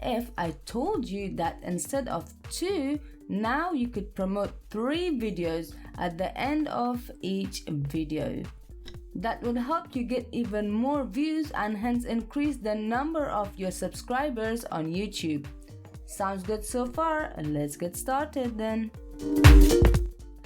if I told you that instead of 2, now you could promote 3 videos at the end of each video. That will help you get even more views and hence increase the number of your subscribers on YouTube. Sounds good so far? Let's get started then.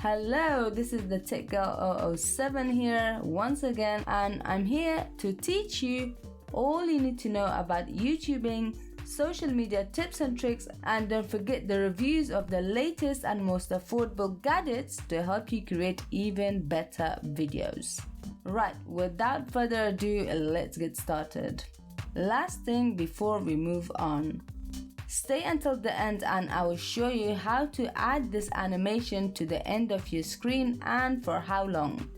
Hello, this is the Tech Girl 007 here once again, and I'm here to teach you all you need to know about YouTubing, social media tips and tricks, and don't forget the reviews of the latest and most affordable gadgets to help you create even better videos. Right, without further ado, let's get started. Last thing before we move on, stay until the end and I will show you how to add this animation to the end of your screen and for how long.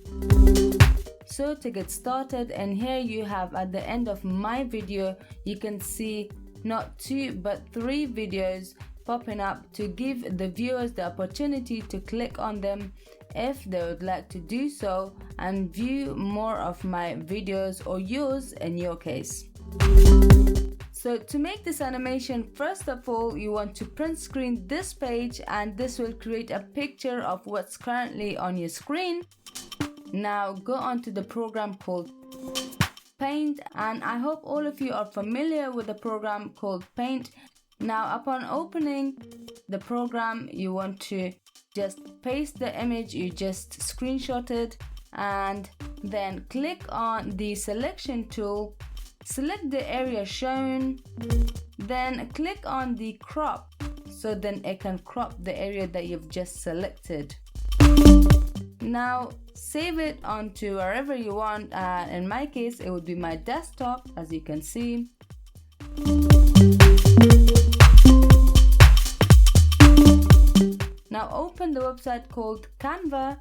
So to get started, and here you have at the end of my video, you can see not 2 but 3 videos popping up to give the viewers the opportunity to click on them if they would like to do so and view more of my videos or yours in your case. So to make this animation, first of all, you want to print screen this page, and this will create a picture of what's currently on your screen. Now go on to the program called Paint, and I hope all of you are familiar with the program called Paint. Now upon opening the program, you want to just paste the image you just screenshotted and then click on the selection tool. Select the area shown, then click on the crop so then it can crop the area that you've just selected. Now save it onto wherever you want. In my case, it would be my desktop, as you can see. Now open the website called Canva.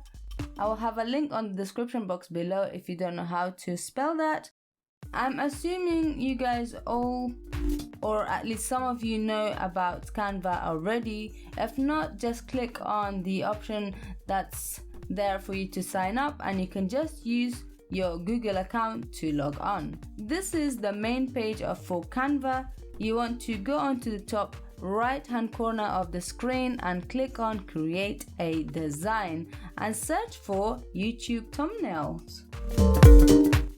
I will have a link on the description box below if you don't know how to spell that. I'm assuming you guys all, or at least some of you, know about Canva already. If not, just click on the option that's there for you to sign up and you can just use your Google account to log on. This is the main page for Canva. You want to go onto the top right hand corner of the screen and click on create a design and search for YouTube thumbnails.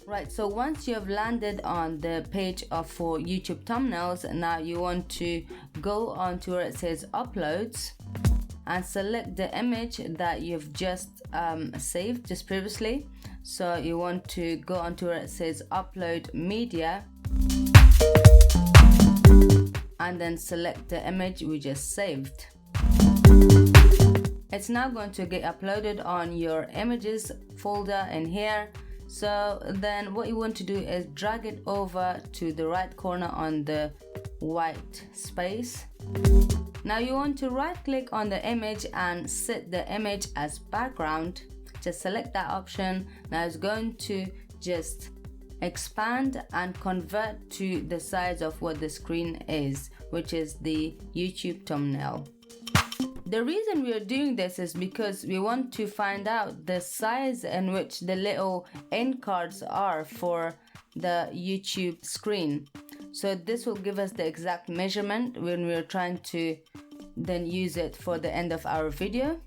Right, so once you have landed on the page for YouTube thumbnails, now you want to go on to where it says uploads and select the image that you've just saved just previously. So you want to go on to where it says upload media and then select the image we just saved. It's now going to get uploaded on your images folder in here. So then what you want to do is drag it over to the right corner on the white space. Now you want to right click on the image and set the image as background. Just select that option. Now it's going to just expand and convert to the size of what the screen is, which is the YouTube thumbnail. The reason we are doing this is because we want to find out the size in which the little end cards are for the YouTube screen. So this will give us the exact measurement when we're trying to then use it for the end of our video.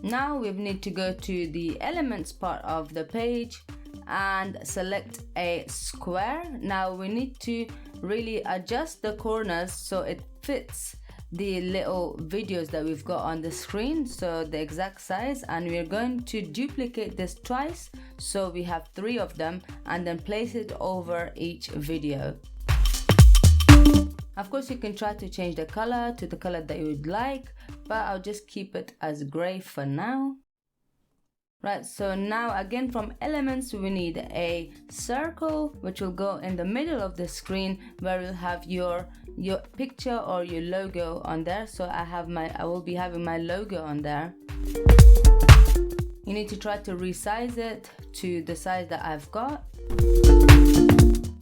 Now we need to go to the elements part of the page and select a square. Now we need to really adjust the corners so it fits the little videos that we've got on the screen, so the exact size, and we're going to duplicate this twice so we have 3 of them and then place it over each video. Of course you can try to change the color to the color that you would like, but I'll just keep it as gray for now. Right, so now again from elements we need a circle which will go in the middle of the screen where you'll have your picture or your logo on there. So I will be having my logo on there. You need to try to resize it to the size that I've got.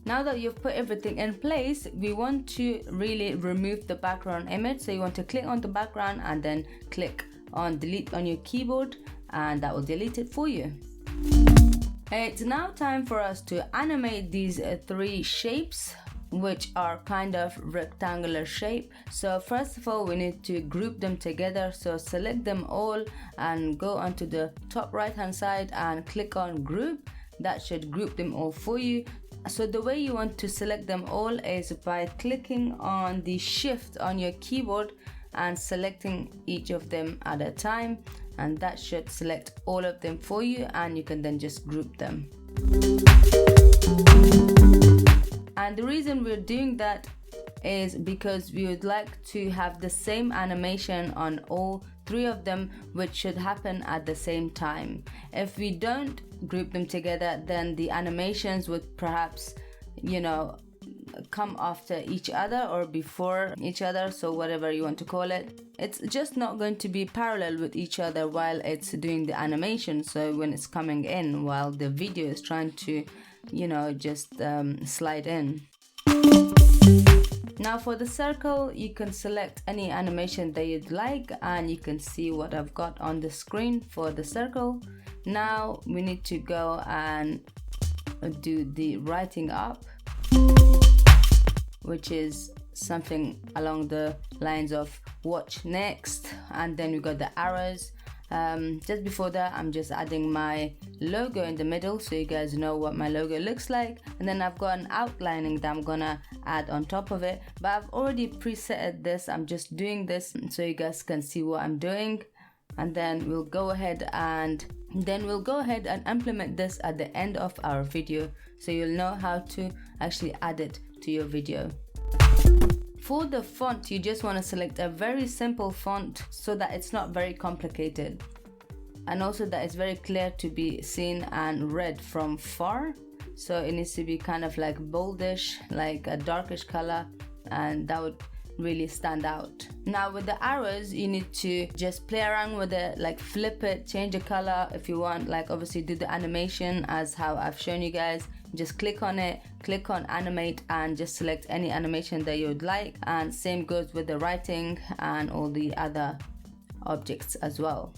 Now that you've put everything in place, we want to really remove the background image. So you want to click on the background and then click on delete on your keyboard, and that will delete it for you. It's now time for us to animate these 3 shapes which are kind of rectangular shape. So first of all, we need to group them together. So select them all and go onto the top right hand side and click on group. That should group them all for you. So the way you want to select them all is by clicking on the shift on your keyboard and selecting each of them at a time, and that should select all of them for you, and you can then just group them. And the reason we're doing that is because we would like to have the same animation on all 3 of them, which should happen at the same time. If we don't group them together, then the animations would perhaps, come after each other or before each other, so whatever you want to call it. It's just not going to be parallel with each other while it's doing the animation. So when it's coming in while the video is trying to, just slide in. Now for the circle, you can select any animation that you'd like, and you can see what I've got on the screen for the circle. Now we need to go and do the writing up, which is something along the lines of watch next, and then we got the arrows. Just before that, I'm just adding my logo in the middle so you guys know what my logo looks like, and then I've got an outlining that I'm gonna add on top of it, but I've already preset this. I'm just doing this so you guys can see what I'm doing, and then we'll go ahead and implement this at the end of our video, so you'll know how to actually add it to your video. For the font, you just want to select a very simple font so that it's not very complicated, and also that it's very clear to be seen and read from far. So it needs to be kind of like boldish, like a darkish color, and that would really stand out. Now with the arrows, you need to just play around with it, like flip it, change the color if you want, like obviously do the animation as how I've shown you guys. Just click on it, click on animate, and just select any animation that you would like, and same goes with the writing and all the other objects as well.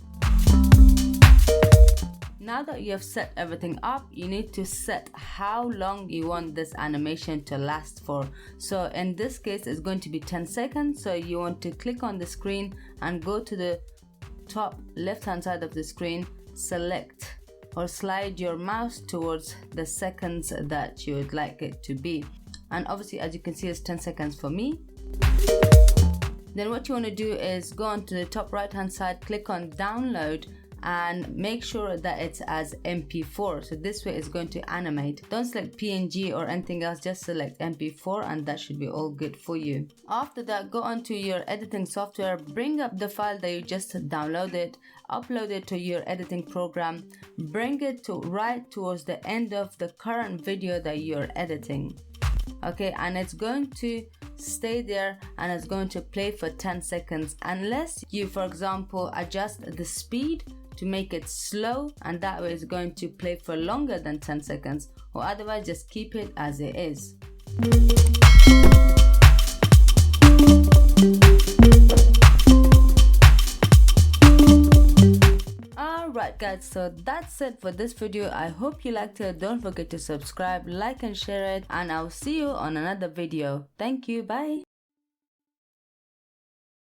Now that you have set everything up, you need to set how long you want this animation to last for. So in this case, it's going to be 10 seconds. So you want to click on the screen and go to the top left hand side of the screen, select or slide your mouse towards the seconds that you would like it to be. And obviously, as you can see, it's 10 seconds for me. Then what you want to do is go on to the top right hand side, click on download, and make sure that it's as MP4. So this way it's going to animate. Don't select PNG or anything else, just select MP4, and that should be all good for you. After that, go onto your editing software, bring up the file that you just downloaded, upload it to your editing program, bring it to right towards the end of the current video that you're editing. Okay, and it's going to stay there and it's going to play for 10 seconds unless you, for example, adjust the speed to make it slow, and that way it's going to play for longer than 10 seconds, or otherwise just keep it as it is. Alright guys, so that's it for this video. I hope you liked it. Don't forget to subscribe, like and share it, and I'll see you on another video. Thank you, bye.